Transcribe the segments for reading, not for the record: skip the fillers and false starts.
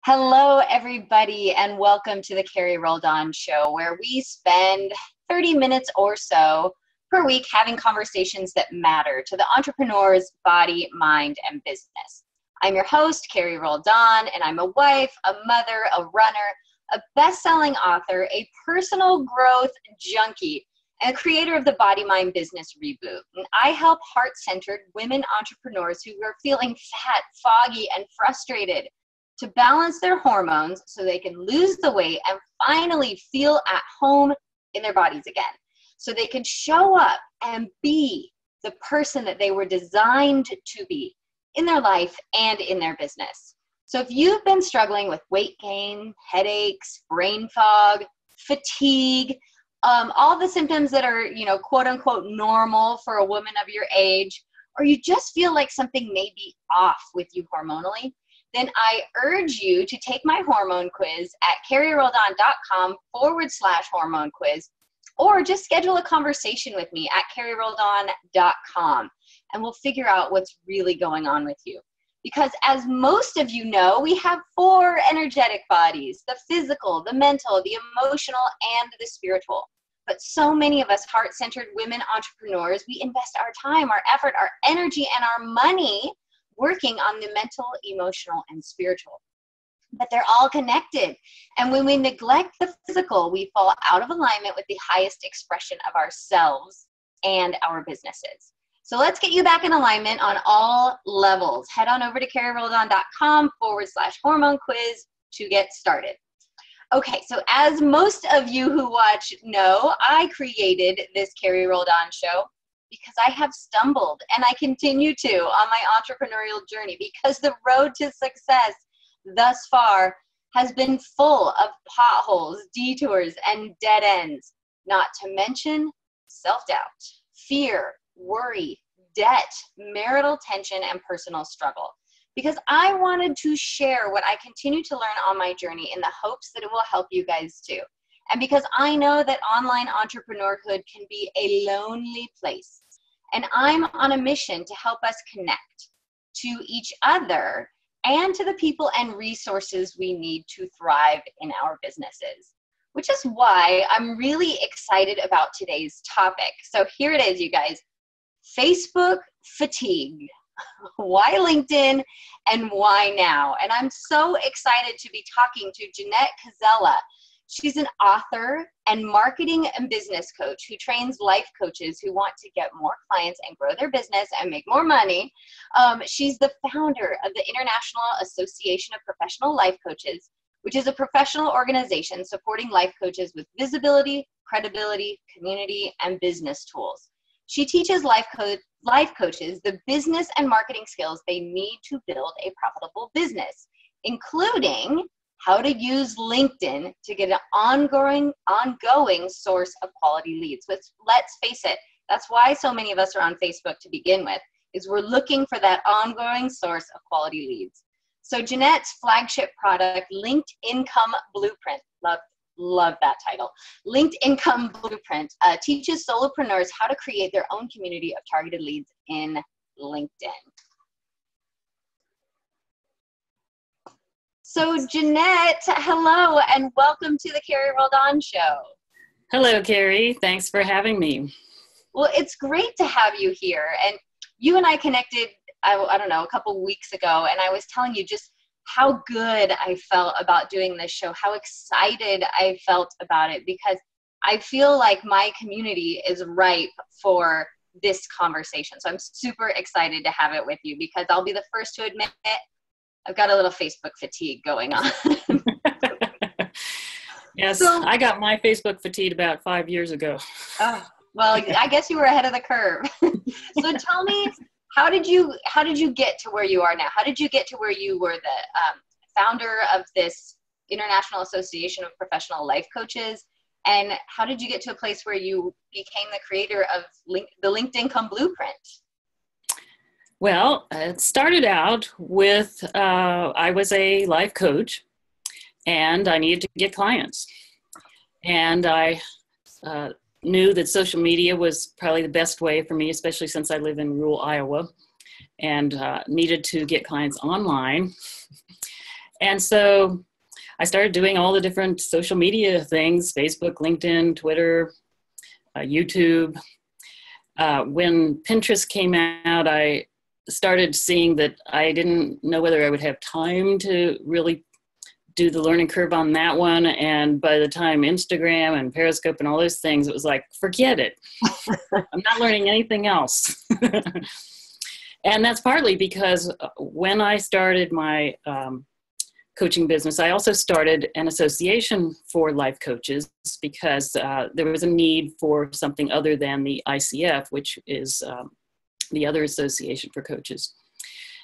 Hello, everybody, and welcome to the Carrie Roldan Show, where we spend 30 minutes or so per week having conversations that matter to the entrepreneur's body, mind, and business. I'm your host, Carrie Roldan, and I'm a wife, a mother, a runner, a best-selling author, a personal growth junkie, and a creator of the Body Mind Business Reboot. And I help heart-centered women entrepreneurs who are feeling fat, foggy, and frustrated to balance their hormones so they can lose the weight and finally feel at home in their bodies again. So they can show up and be the person that they were designed to be in their life and in their business. So if you've been struggling with weight gain, headaches, brain fog, fatigue, all the symptoms that are, quote unquote normal for a woman of your age, or you just feel like something may be off with you hormonally, then I urge you to take my hormone quiz at carrieroldan.com/hormone quiz, or just schedule a conversation with me at carrieroldan.com, and we'll figure out what's really going on with you. Because as most of you know, we have 4 energetic bodies: the physical, the mental, the emotional, and the spiritual. But so many of us heart-centered women entrepreneurs, we invest our time, our effort, our energy, and our money working on the mental, emotional, and spiritual. But they're all connected. And when we neglect the physical, we fall out of alignment with the highest expression of ourselves and our businesses. So let's get you back in alignment on all levels. Head on over to carrieroldan.com/hormone quiz to get started. Okay, so as most of you who watch know, I created this Carrie Roldan show because I have stumbled, and I continue to, on my entrepreneurial journey, because the road to success thus far has been full of potholes, detours, and dead ends, not to mention self-doubt, fear, worry, debt, marital tension, and personal struggle. Because I wanted to share what I continue to learn on my journey in the hopes that it will help you guys too. And because I know that online entrepreneurhood can be a lonely place. And I'm on a mission to help us connect to each other and to the people and resources we need to thrive in our businesses, which is why I'm really excited about today's topic. So here it is, you guys: Facebook fatigue. Why LinkedIn and why now? And I'm so excited to be talking to Jeanette Koczela. She's an author and marketing and business coach who trains life coaches who want to get more clients and grow their business and make more money. She's the founder of the International Association of Professional Life Coaches, which is a professional organization supporting life coaches with visibility, credibility, community, and business tools. She teaches life coaches the business and marketing skills they need to build a profitable business, including how to use LinkedIn to get an ongoing source of quality leads. Which, let's face it, that's why so many of us are on Facebook to begin with, is we're looking for that ongoing source of quality leads. So Jeanette's flagship product, Linked Income Blueprint, love that title, Linked Income Blueprint, teaches solopreneurs how to create their own community of targeted leads in LinkedIn. So Jeanette, hello, and welcome to the Carrie Roldan Show. Hello, Carrie. Thanks for having me. Well, it's great to have you here. And you and I connected, I don't know, a couple weeks ago, and I was telling you just how good I felt about doing this show, how excited I felt about it, because I feel like my community is ripe for this conversation. So I'm super excited to have it with you, because I'll be the first to admit it, I've got a little Facebook fatigue going on. Yes, so, I got my Facebook fatigue about 5 years ago. Oh, well, I guess you were ahead of the curve. So tell me, how did you get to where you are now? How did you get to where you were the founder of this International Association of Professional Life Coaches? And how did you get to a place where you became the creator of the Linked Income Blueprint? Well, it started out with, I was a life coach and I needed to get clients. And I knew that social media was probably the best way for me, especially since I live in rural Iowa, and needed to get clients online. And so I started doing all the different social media things, Facebook, LinkedIn, Twitter, YouTube. When Pinterest came out, I started seeing that I didn't know whether I would have time to really do the learning curve on that one. And by the time Instagram and Periscope and all those things, it was like, forget it. I'm not learning anything else. And that's partly because when I started my coaching business, I also started an association for life coaches because there was a need for something other than the ICF, which is the other association for coaches.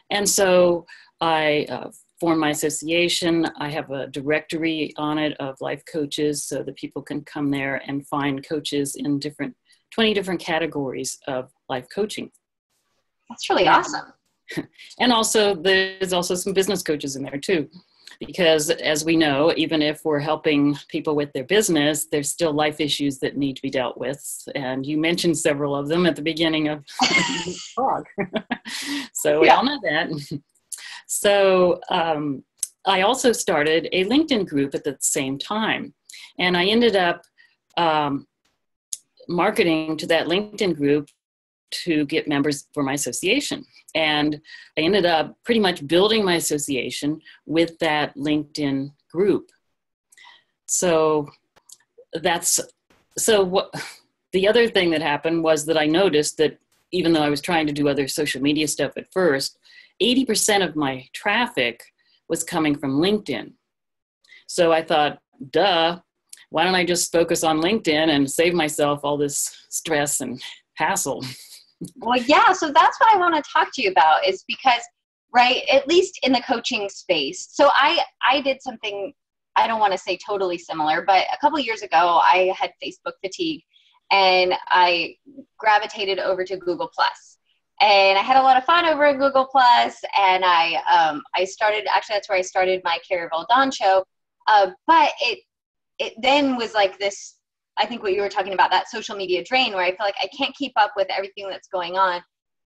And so I formed my association. I have a directory on it of life coaches so that people can come there and find coaches in 20 different categories of life coaching. That's really awesome. And also there's also some business coaches in there too, because as we know, even if we're helping people with their business, there's still life issues that need to be dealt with. And you mentioned several of them at the beginning of the talk. So we all know that. So I also started a LinkedIn group at the same time. And I ended up marketing to that LinkedIn group to get members for my association. And I ended up pretty much building my association with that LinkedIn group. So what the other thing that happened was that I noticed that even though I was trying to do other social media stuff at first, 80% of my traffic was coming from LinkedIn. So I thought, duh, why don't I just focus on LinkedIn and save myself all this stress and hassle? Well, yeah, so that's what I want to talk to you about is because, right, at least in the coaching space. So I did something, I don't want to say totally similar, but a couple of years ago, I had Facebook fatigue and I gravitated over to Google+. And I had a lot of fun over at Google+. And I started, actually, that's where I started my Carrie Roldan show. But it then was like this, I think what you were talking about, that social media drain where I feel like I can't keep up with everything that's going on.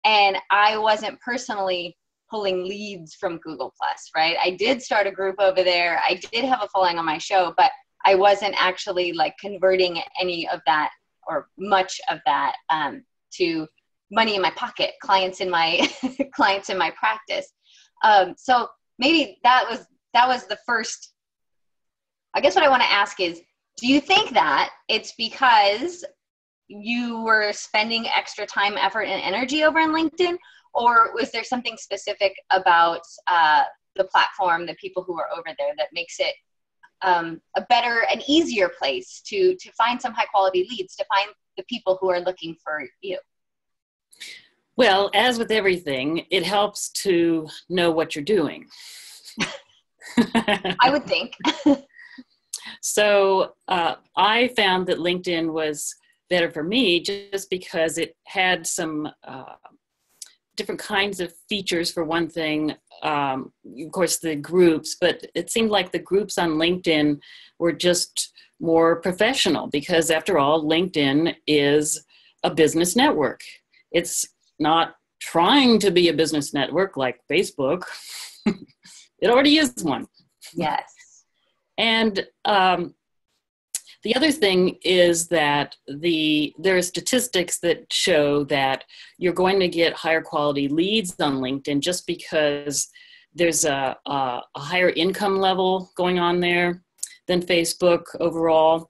And I wasn't personally pulling leads from Google+, right? I did start a group over there. I did have a following on my show, but I wasn't actually like converting any of that or much of that to money in my pocket, clients in my clients in my practice. So maybe that was the first. I guess what I want to ask is, do you think that it's because you were spending extra time, effort, and energy over on LinkedIn, or was there something specific about the platform, the people who are over there, that makes it a better and easier place to find some high quality leads, to find the people who are looking for you? Well, as with everything, it helps to know what you're doing. I would think. So I found that LinkedIn was better for me just because it had some different kinds of features. For one thing, of course, the groups, but it seemed like the groups on LinkedIn were just more professional because, after all, LinkedIn is a business network. It's not trying to be a business network like Facebook. It already is one. Yes. And the other thing is that there are statistics that show that you're going to get higher quality leads on LinkedIn just because there's a higher income level going on there than Facebook overall.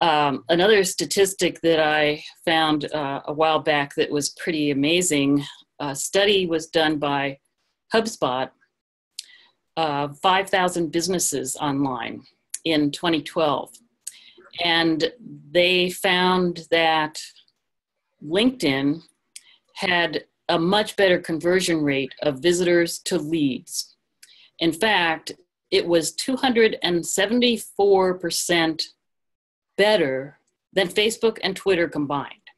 Another statistic that I found a while back that was pretty amazing, a study was done by HubSpot, 5,000 businesses online in 2012. And they found that LinkedIn had a much better conversion rate of visitors to leads. In fact, it was 274% better than Facebook and Twitter combined.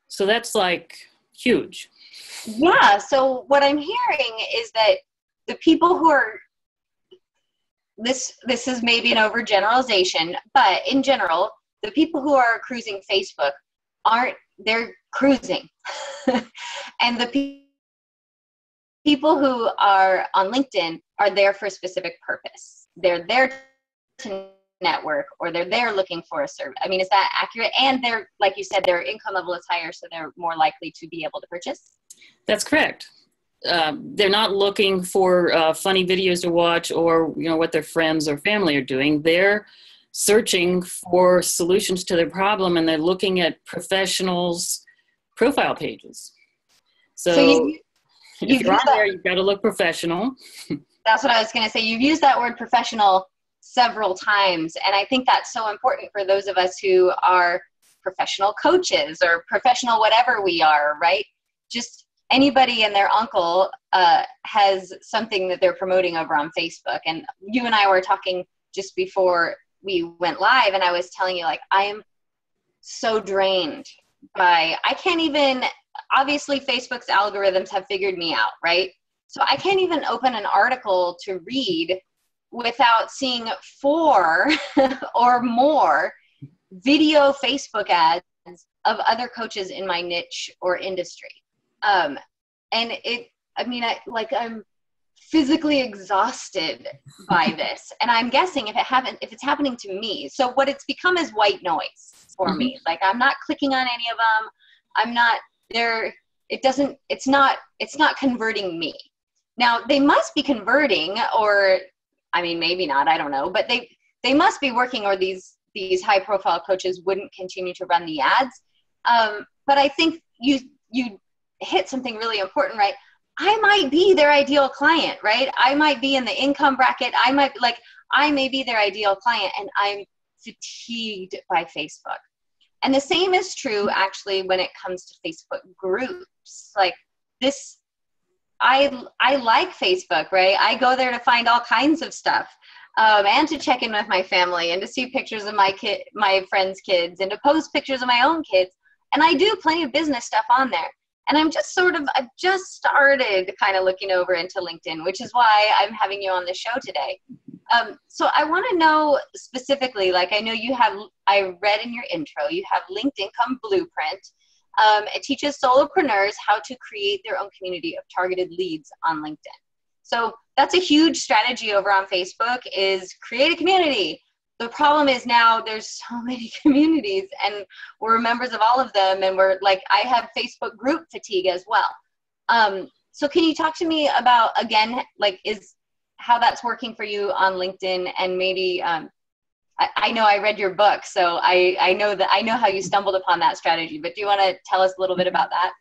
So that's like huge. Yeah. So what I'm hearing is that the people who are, this is maybe an overgeneralization, but in general, the people who are cruising Facebook they're cruising. And the people people who are on LinkedIn are there for a specific purpose. They're there to network, or they're there looking for a service. I mean, is that accurate? And they're, like you said, their income level is higher, so they're more likely to be able to purchase? That's correct. They're not looking for funny videos to watch, or what their friends or family are doing. They're searching for solutions to their problem, and they're looking at professionals' profile pages. So if you're on there, you've got to look professional. That's what I was going to say. You've used that word professional several times, and I think that's so important for those of us who are professional coaches or professional whatever we are, right? Just anybody and their uncle has something that they're promoting over on Facebook. And you and I were talking just before we went live, and I was telling you, like, I am so drained by, I can't even, obviously Facebook's algorithms have figured me out, right? So I can't even open an article to read without seeing 4 or more video Facebook ads of other coaches in my niche or industry. And I'm physically exhausted by this. And I'm guessing if it's happening to me. So what it's become is white noise for me. Like, I'm not clicking on any of them. I'm not there. It's not converting me. Now they must be converting, or, I mean, maybe not, I don't know, but they must be working, or these high profile coaches wouldn't continue to run the ads. But I think you hit something really important, right? I might be their ideal client, right? I might be in the income bracket. I may be their ideal client, and I'm fatigued by Facebook. And the same is true actually when it comes to Facebook groups. Like this, I like Facebook, right? I go there to find all kinds of stuff, and to check in with my family, and to see pictures of my friends' kids, and to post pictures of my own kids. And I do plenty of business stuff on there. And I've just started kind of looking over into LinkedIn, which is why I'm having you on the show today. So I want to know specifically, like, I know I read in your intro, you have LinkedIn Income Blueprint. It teaches solopreneurs how to create their own community of targeted leads on LinkedIn. So that's a huge strategy over on Facebook, is create a community. The problem is now there's so many communities, and we're members of all of them, and I have Facebook group fatigue as well. So can you talk to me about, again, how that's working for you on LinkedIn, and maybe, I know I read your book, so I know how you stumbled upon that strategy, but do you want to tell us a little bit about that?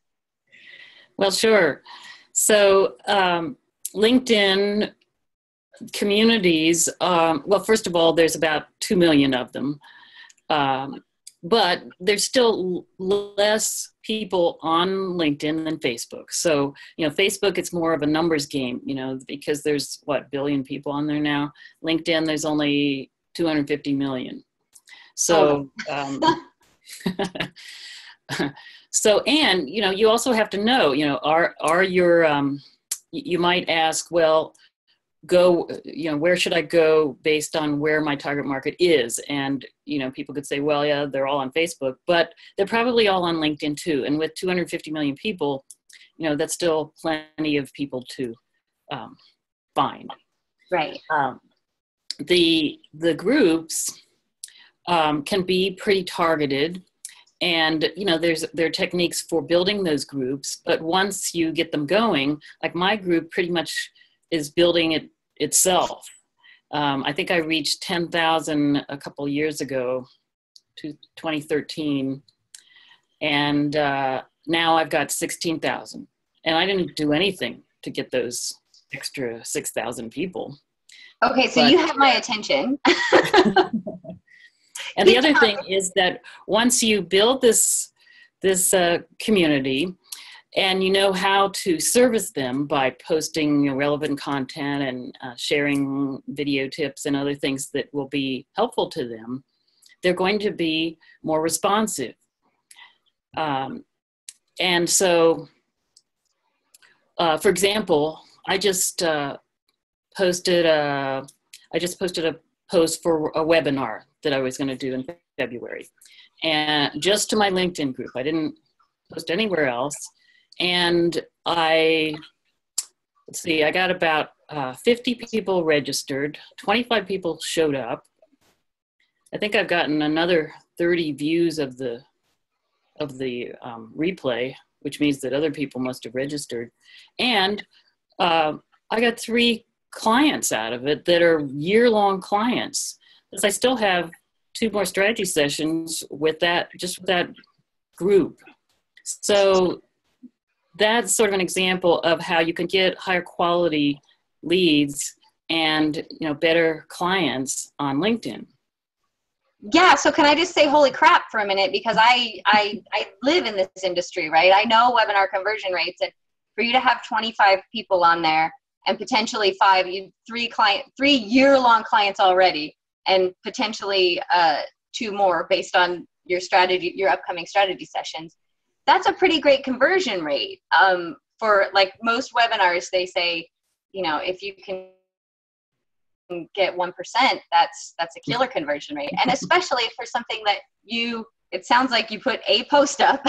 Well, sure. So LinkedIn communities, well, first of all, there's about 2 million of them, but there's still less people on LinkedIn than Facebook. So, Facebook, it's more of a numbers game, because there's billion people on there now. LinkedIn, there's only 250 million. So, and, you also have to know, are your, you might ask, well, where should I go based on where my target market is? And, people could say, well, yeah, they're all on Facebook, but they're probably all on LinkedIn too. And with 250 million people, that's still plenty of people to find. Right. The groups can be pretty targeted, and there are techniques for building those groups. But once you get them going, like my group pretty much is building it itself. I think I reached 10,000 a couple years ago, to 2013, and now I've got 16,000, and I didn't do anything to get those extra 6,000 people. Okay, so you have my attention. And the other thing is that once you build this community, and you know how to service them by posting relevant content and sharing video tips and other things that will be helpful to them, they're going to be more responsive. And so, for example, I just posted a post for a webinar that I was going to do in February, and just to my LinkedIn group. I didn't post anywhere else. And I let's see, I got about 50 people registered, 25 people showed up. I think I've gotten another 30 views of the replay, which means that other people must have registered. And I got 3 clients out of it that are year-long clients. Because I still have 2 more strategy sessions with that, just with that group. So that's sort of an example of how you can get higher quality leads and, you know, better clients on LinkedIn. Yeah, so can I just say holy crap for a minute, because I live in this industry, right? I know webinar conversion rates, and for you to have 25 people on there and potentially 3 year-long clients already, and potentially 2 more based on your strategy, your upcoming strategy sessions, that's a pretty great conversion rate. For like most webinars, they say, you know, if you can get 1%, that's a killer conversion rate. And especially for something that it sounds like you put a post up.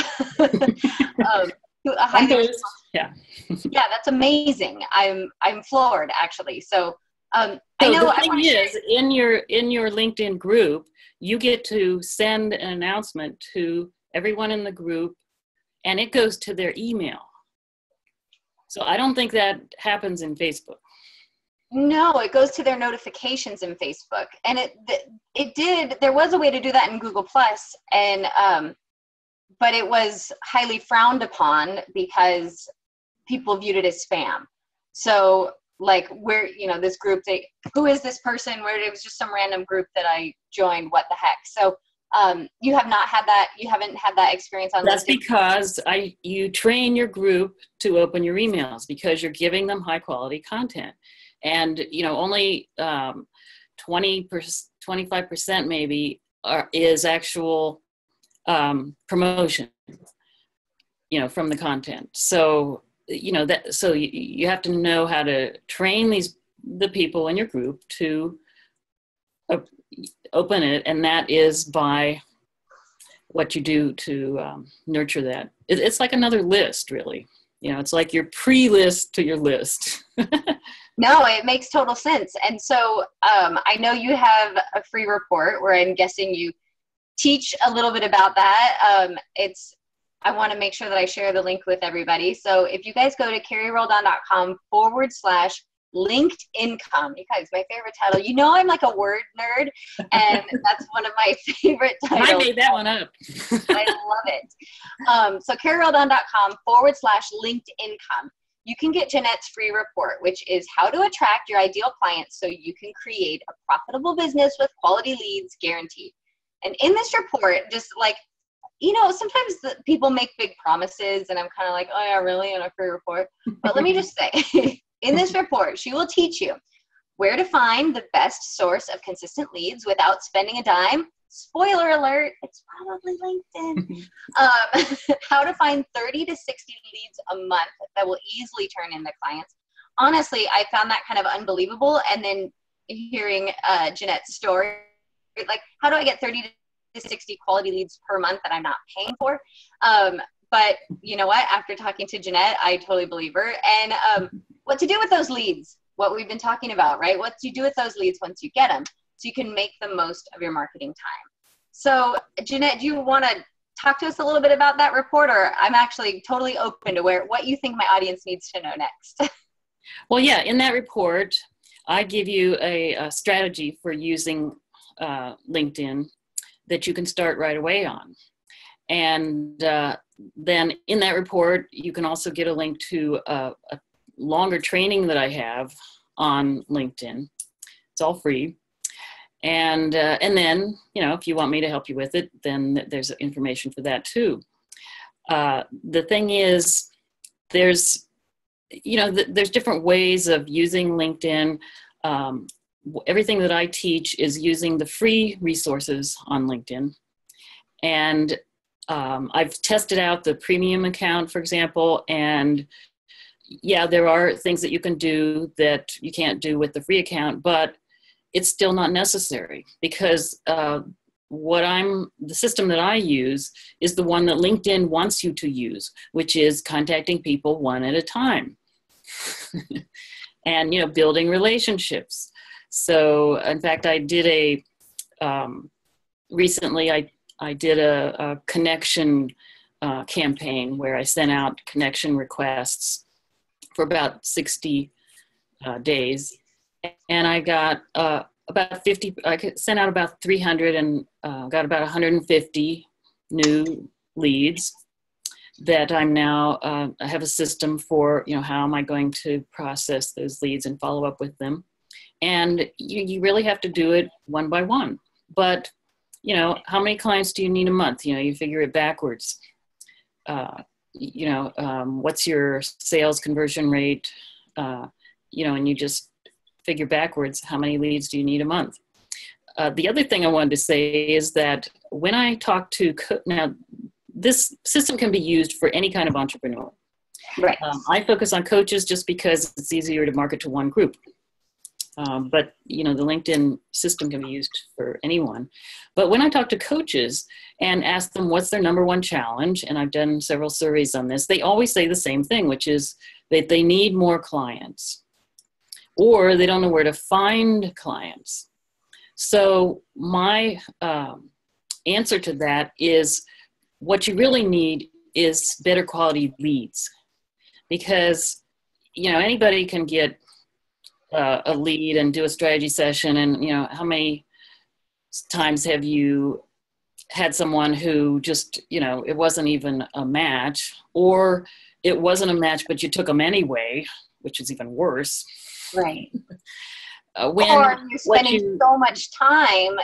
Yeah. Yeah, that's amazing. I'm floored, actually. So I So know the thing is, in your LinkedIn group, you get to send an announcement to everyone in the group, and it goes to their email. So I don't think that happens in Facebook. No, it goes to their notifications in Facebook. And there was a way to do that in Google Plus, and but it was highly frowned upon because people viewed it as spam. So like, this group, who is this person? It was just some random group that I joined, what the heck? So you haven't had that experience on That's LinkedIn? because you train your group to open your emails, because you're giving them high quality content. And, you know, only 25% maybe is actual promotion, you know, from the content. So, you know, so you have to know how to train the people in your group to open it. And that is by what you do to nurture that. It's like another list, really. You know, it's like your pre-list to your list. No, it makes total sense. And so I know you have a free report where I'm guessing you teach a little bit about that. I want to make sure that I share the link with everybody. So if you guys go to carrieroldan.com/linked income, you guys, my favorite title. You know, I'm like a word nerd, and that's one of my favorite titles. I made that one up. I love it. So carrieroldan.com/linked income. You can get Jeanette's free report, which is how to attract your ideal clients so you can create a profitable business with quality leads guaranteed. And in this report, just like, you know, sometimes people make big promises and I'm kind of like, oh yeah, really, in a free report? But let me just say, in this report, she will teach you where to find the best source of consistent leads without spending a dime. Spoiler alert, it's probably LinkedIn. How to find 30 to 60 leads a month that will easily turn into clients. Honestly, I found that kind of unbelievable. And then hearing Jeanette's story, like, how do I get 30 to 60 quality leads per month that I'm not paying for? But you know what? After talking to Jeanette, I totally believe her. And what to do with those leads, what we've been talking about, right? What to do with those leads once you get them, so you can make the most of your marketing time. So Jeanette, do you want to talk to us a little bit about that report, or I'm actually totally open to what you think my audience needs to know next? Well, yeah, in that report, I give you a strategy for using LinkedIn that you can start right away on. And then in that report, you can also get a link to a longer training that I have on LinkedIn. It's all free. And then, you know, if you want me to help you with it, then there's information for that too. The thing is, there's different ways of using LinkedIn. Everything that I teach is using the free resources on LinkedIn. And I've tested out the premium account, for example, and yeah, there are things that you can do that you can't do with the free account, but it's still not necessary, because the system that I use is the one that LinkedIn wants you to use, which is contacting people one at a time. and, building relationships. So in fact, I did recently I did a connection campaign where I sent out connection requests for about 60 days. And I got about 50, I sent out about 300 and got about 150 new leads that I'm now, I have a system for, how am I going to process those leads and follow up with them. And you really have to do it one by one. But, how many clients do you need a month? You figure it backwards. What's your sales conversion rate? And you just figure backwards, how many leads do you need a month? The other thing I wanted to say is that when I talk to, now this system can be used for any kind of entrepreneur. Right. I focus on coaches just because it's easier to market to one group. But, the LinkedIn system can be used for anyone. But when I talk to coaches and ask them what's their number one challenge, and I've done several surveys on this, they always say the same thing, which is that they need more clients or they don't know where to find clients. So my answer to that is what you really need is better quality leads, because, anybody can get a lead and do a strategy session. And, how many times have you had someone who just, it wasn't even a match, or it wasn't a match, but you took them anyway, which is even worse. Right. Or you're spending so much time,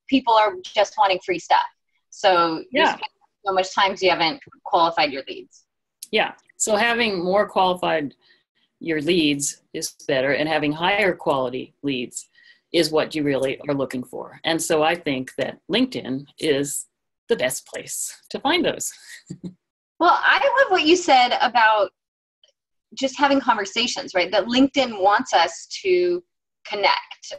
people are just wanting free stuff. So you're spending so much time so you haven't qualified your leads. Yeah. So having more qualified your leads is better, and having higher quality leads is what you really are looking for. And so I think that LinkedIn is the best place to find those. Well, I love what you said about just having conversations, right? That LinkedIn wants us to connect,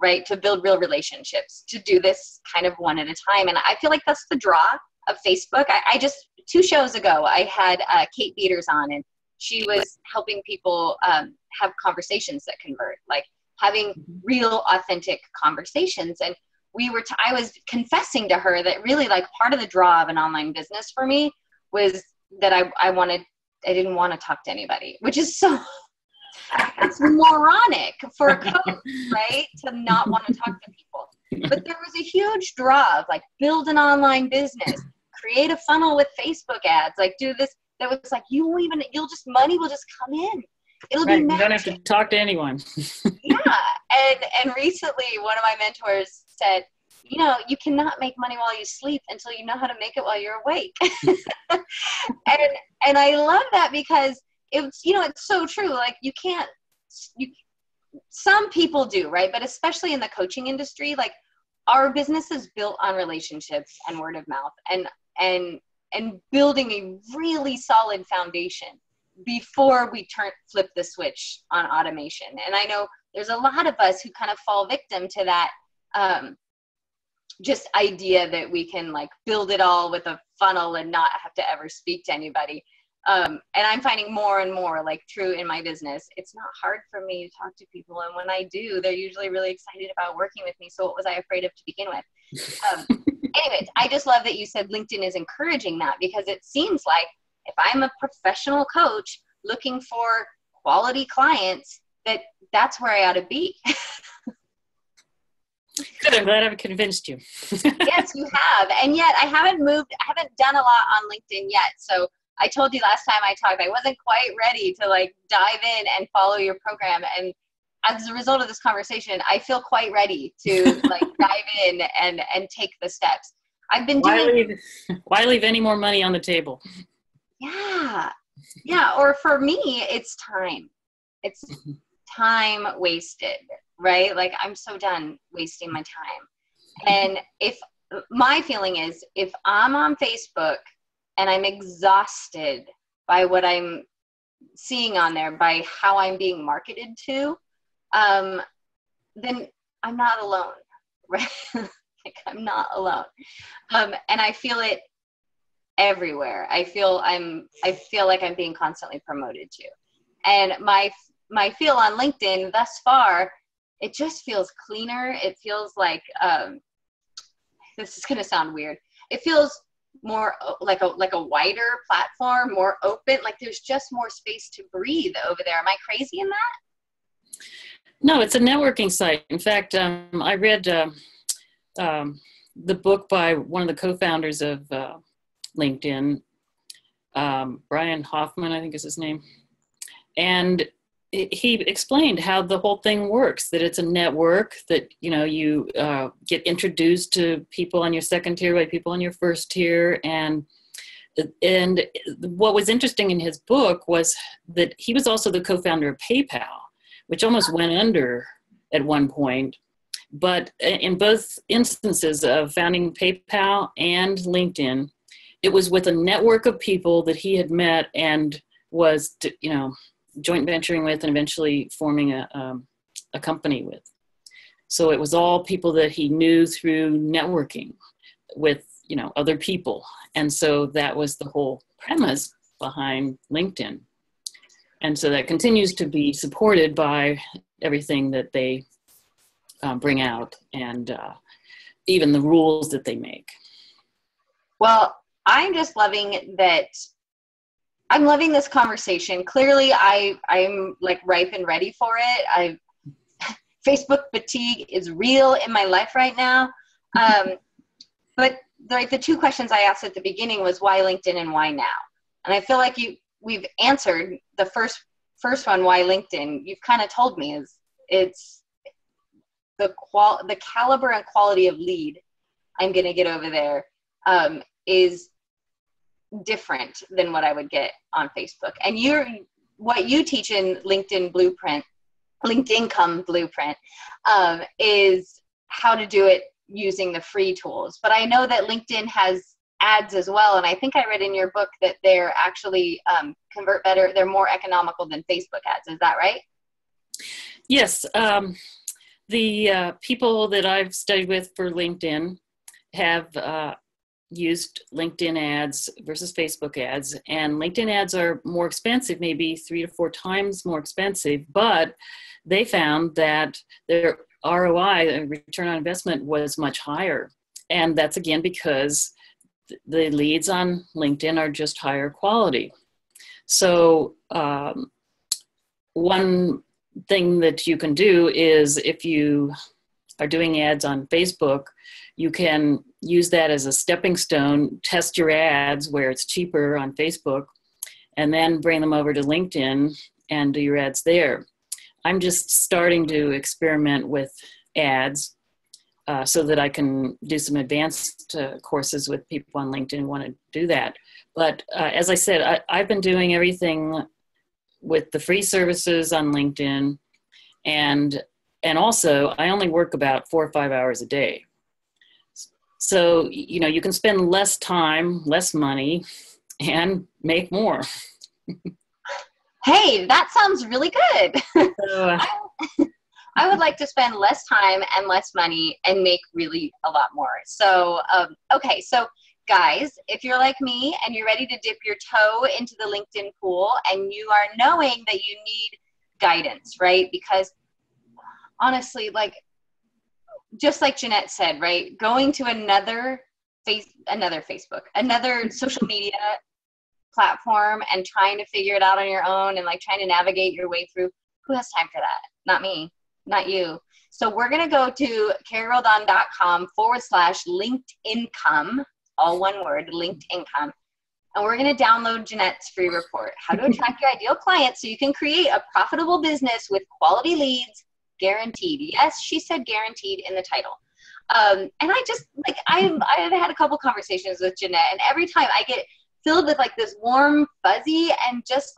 right? To build real relationships, to do this kind of one at a time. And I feel like that's the draw of Facebook. I just, 2 shows ago, I had Kate Beaters on, and she was helping people have conversations that convert, like having real, authentic conversations. And I was confessing to her that really, like, part of the draw of an online business for me was that I didn't want to talk to anybody, which is so, it's moronic for a coach, right? To not want to talk to people. But there was a huge draw of, like, build an online business, create a funnel with Facebook ads, like do this. That was like, money will just come in. It'll be magic. You don't have to talk to anyone. Yeah. And recently one of my mentors said, you cannot make money while you sleep until you know how to make it while you're awake. and I love that, because it's so true. Like, some people do, right? But especially in the coaching industry, like, our business is built on relationships and word of mouth and building a really solid foundation before we flip the switch on automation. And I know there's a lot of us who kind of fall victim to that just idea that we can, like, build it all with a funnel and not have to ever speak to anybody. And I'm finding more and more, like, true in my business, it's not hard for me to talk to people. And when I do, they're usually really excited about working with me. So what was I afraid of to begin with? Anyways, I just love that you said LinkedIn is encouraging that, because it seems like if I'm a professional coach looking for quality clients, that's where I ought to be. Good, I'm glad I've convinced you. Yes, you have. And yet I haven't done a lot on LinkedIn yet. So I told you last time I talked, I wasn't quite ready to, like, dive in and follow your program. And as a result of this conversation, I feel quite ready to, like, dive in and take the steps. I've been doing. Why leave any more money on the table? Yeah. Yeah. Or for me, it's time. It's time wasted, right? Like, I'm so done wasting my time. And my feeling is, if I'm on Facebook and I'm exhausted by what I'm seeing on there, by how I'm being marketed to, then I'm not alone, right? Like, I'm not alone. And I feel it everywhere. I feel like I'm being constantly promoted to. And my feel on LinkedIn thus far, it just feels cleaner. It feels like, this is going to sound weird. It feels more like a wider platform, more open, like there's just more space to breathe over there. Am I crazy in that? No, it's a networking site. In fact, I read the book by one of the co-founders of LinkedIn, Brian Hoffman, I think is his name. And he explained how the whole thing works, that it's a network, that, you get introduced to people on your second tier by people on your first tier. And what was interesting in his book was that he was also the co-founder of PayPal, which almost went under at one point. But in both instances of founding PayPal and LinkedIn, it was with a network of people that he had met and was, joint venturing with and eventually forming a company with. So it was all people that he knew through networking with, other people. And so that was the whole premise behind LinkedIn. And so that continues to be supported by everything that they bring out and even the rules that they make. Well, I'm just loving that. I'm loving this conversation. Clearly, I'm like ripe and ready for it. Facebook fatigue is real in my life right now. But like the two questions I asked at the beginning was why LinkedIn and why now? And I feel like we've answered the first one, why LinkedIn. You've kind of told me it's the caliber and quality of lead I'm going to get over there is different than what I would get on Facebook. And what you teach in LinkedIn Income Blueprint, is how to do it using the free tools. But I know that LinkedIn has ads as well. And I think I read in your book that they're actually convert better. They're more economical than Facebook ads. Is that right? Yes. The people that I've studied with for LinkedIn have used LinkedIn ads versus Facebook ads, and LinkedIn ads are more expensive, maybe 3 to 4 times more expensive, but they found that their ROI, return on investment, was much higher. And that's again because the leads on LinkedIn are just higher quality. So one thing that you can do is, if you are doing ads on Facebook, you can use that as a stepping stone, test your ads where it's cheaper on Facebook, and then bring them over to LinkedIn and do your ads there. I'm just starting to experiment with ads so that I can do some advanced courses with people on LinkedIn who want to do that. But as I said, I've been doing everything with the free services on LinkedIn, and also I only work about 4 or 5 hours a day. So, you can spend less time, less money, and make more. Hey, that sounds really good. So, I would like to spend less time and less money and make really a lot more. So, okay. So guys, if you're like me and you're ready to dip your toe into the LinkedIn pool and you are knowing that you need guidance, right? Because honestly, just like Jeanette said, right? Going to another Facebook, another social media platform and trying to figure it out on your own and trying to navigate your way through, who has time for that? Not me, not you. So we're going to go to carrieroldan.com/linked income, all one word, linked income. And we're going to download Jeanette's free report, how to attract your ideal clients so you can create a profitable business with quality leads, guaranteed. Yes, she said guaranteed in the title. And I just I've had a couple conversations with Jeanette, and every time I get filled with this warm fuzzy and just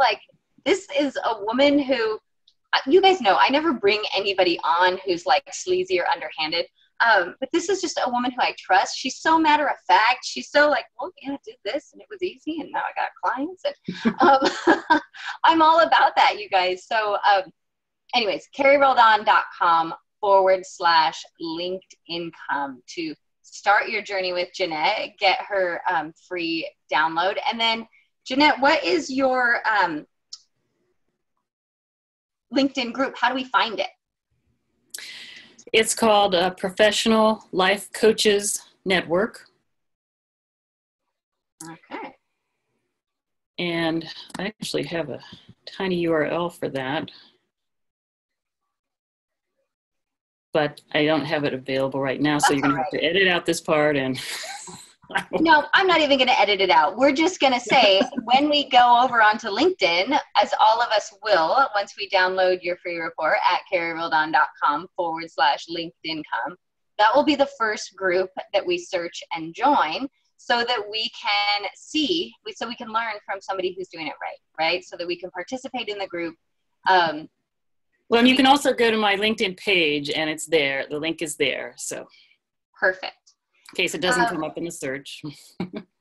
this is a woman who, you guys know, I never bring anybody on who's sleazy or underhanded. But this is just a woman who I trust. She's so matter of fact. She's so well, yeah, I did this and it was easy and now I got clients. And I'm all about that, you guys. So anyways, carrieroldan.com/linked income to start your journey with Jeanette, get her free download. And then Jeanette, what is your LinkedIn group? How do we find it? It's called Professional Life Coaches Network. Okay. And I actually have a tiny URL for that, but I don't have it available right now. So That's you're going all to have right. to edit out this part. And No, I'm not even going to edit it out. We're just going to say when we go over onto LinkedIn, as all of us will, once we download your free report at carrieroldan.com/LinkedIn.com, that will be the first group that we search and join so that we can see, so we can learn from somebody who's doing it right? So that we can participate in the group. Well, and you can also go to my LinkedIn page and it's there. The link is there. So perfect. In case it doesn't come up in the search.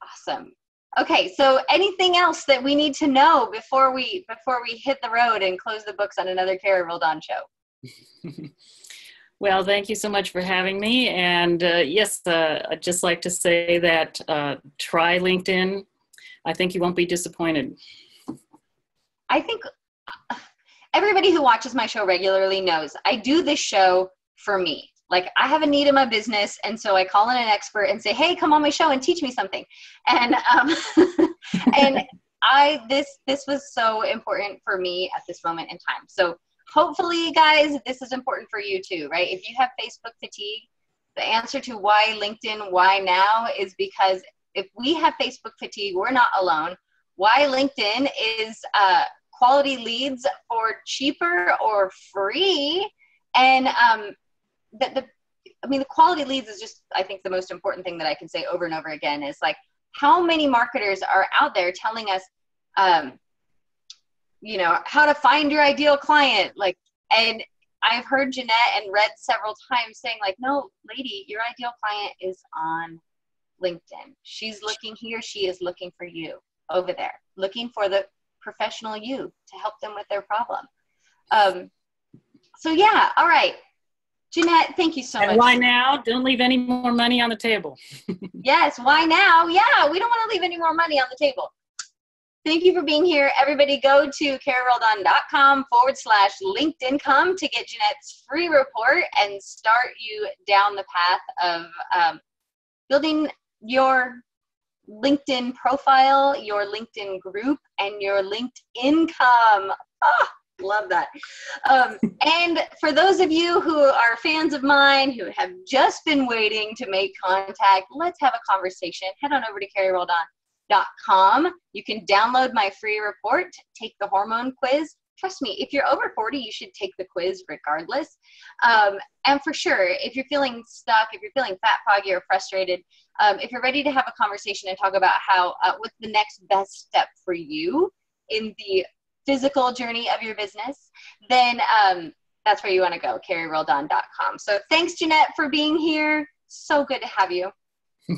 Awesome. Okay, so anything else that we need to know before we hit the road and close the books on another Carrie Roldan show? Well, thank you so much for having me. And yes, I'd just like to say that try LinkedIn. I think you won't be disappointed. I think everybody who watches my show regularly knows I do this show for me. Like, I have a need in my business, and so I call in an expert and say, hey, come on my show and teach me something. And and this was so important for me at this moment in time. So hopefully, guys, this is important for you too, right? If you have Facebook fatigue, the answer to why LinkedIn, why now, is because if we have Facebook fatigue, we're not alone. Why LinkedIn is quality leads for cheaper or free. And the quality leads is just, I think, the most important thing that I can say over and over again is like, how many marketers are out there telling us, how to find your ideal client? Like, and I've heard Jeanette and read several times saying like, no, lady, your ideal client is on LinkedIn. She is looking for you over there, looking for the professional you to help them with their problem. So yeah, all right. Jeanette, thank you so much. And why now? Don't leave any more money on the table. Yes, why now? Yeah, we don't want to leave any more money on the table. Thank you for being here. Everybody go to carrieroldan.com/LinkedIn.com to get Jeanette's free report and start you down the path of building your LinkedIn profile, your LinkedIn group, and your LinkedIn income. Love that. And for those of you who are fans of mine, who have just been waiting to make contact, let's have a conversation. Head on over to carrieroldan.com. You can download my free report, take the hormone quiz. Trust me, if you're over 40, you should take the quiz regardless. And for sure, if you're feeling stuck, if you're feeling fat, foggy, or frustrated, if you're ready to have a conversation and talk about how what's the next best step for you in the physical journey of your business, then that's where you want to go, carrieroldan.com. So thanks, Jeanette, for being here. So good to have you.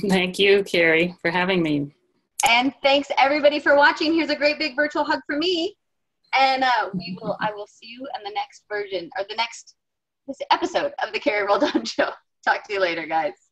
Thank you, Carrie, for having me. And thanks, everybody, for watching. Here's a great big virtual hug for me. And I will see you in the next version, or this episode of the Carrie Roldan Show. Talk to you later, guys.